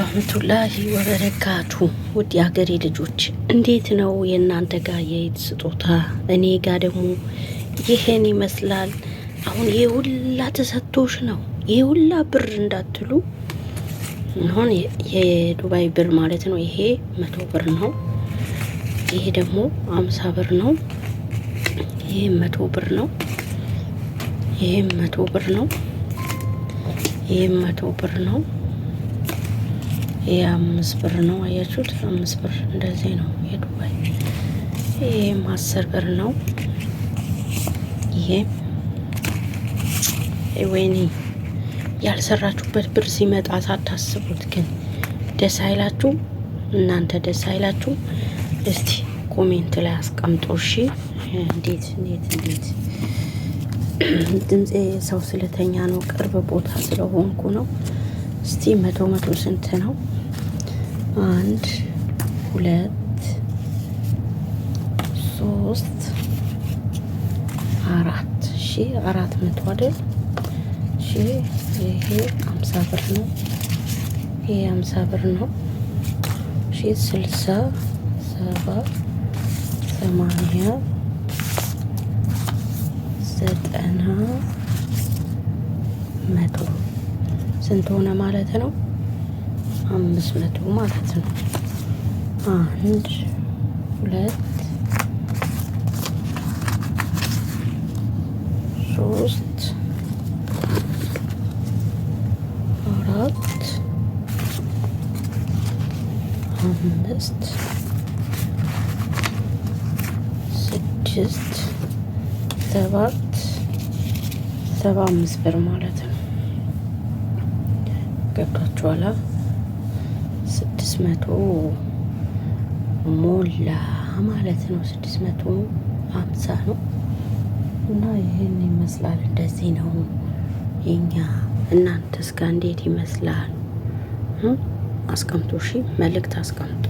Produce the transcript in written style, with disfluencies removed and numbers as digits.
ወራህመቱላሂ ወበረካቱ። ውድ የሀገሬ ልጆች እንዴት ነው የእናንተ ጋር የኢድ ስጦታ? እኔ ጋር ደግሞ ይሄን ይመስላል። አሁን ይሄ ሁላ ተሰጥቶሽ ነው ይሄ ሁላ ብር እንዳትሉ፣ አሁን የዱባይ ብር ማለት ነው። ይሄ 100 ብር ነው። ይሄ ደግሞ 50 ብር ነው። ይሄ 100 ብር ነው። ይሄ 100 ብር ነው። ይሄ 100 ብር ነው። ይሄ 5 ብር ነው። አያችሁት? 5 ብር እንደዚህ ነው የዱባይ። ይሄ 10 ብር ነው። ይሄ ወይኔ ያልሰራችሁበት ብር ሲመጣ ሳታስቡት ግን ደስ አይላችሁ? እናንተ ደስ አይላችሁ? እስቲ ኮሜንት ላይ አስቀምጡ እሺ። እንዴት ድምጼ ሰው ስለተኛ ነው፣ ቅርብ ቦታ ስለሆንኩ ነው። እስቲ መቶ ስንት ነው? 1 2 3 4 ሺ 400 አይደል? እሺ ይሄ 50 ብር ነው። ይሄ 50 ብር ነው። እሺ 60 70 80 90 100 ስንት ሆነ ማለት ነው? 500 ማለት ነው። 1 2 3 4 5 6 7 75 ብር ማለት ነው። ገብቷችኋል? 600 ሞላ ማለት ነው። 650 ነው። እና ይህን ይመስላል። እንደዚህ ነው የኛ። እናንተስ ጋር እንዴት ይመስላል? አስቀምጡ እሺ፣ መልእክት አስቀምጡ።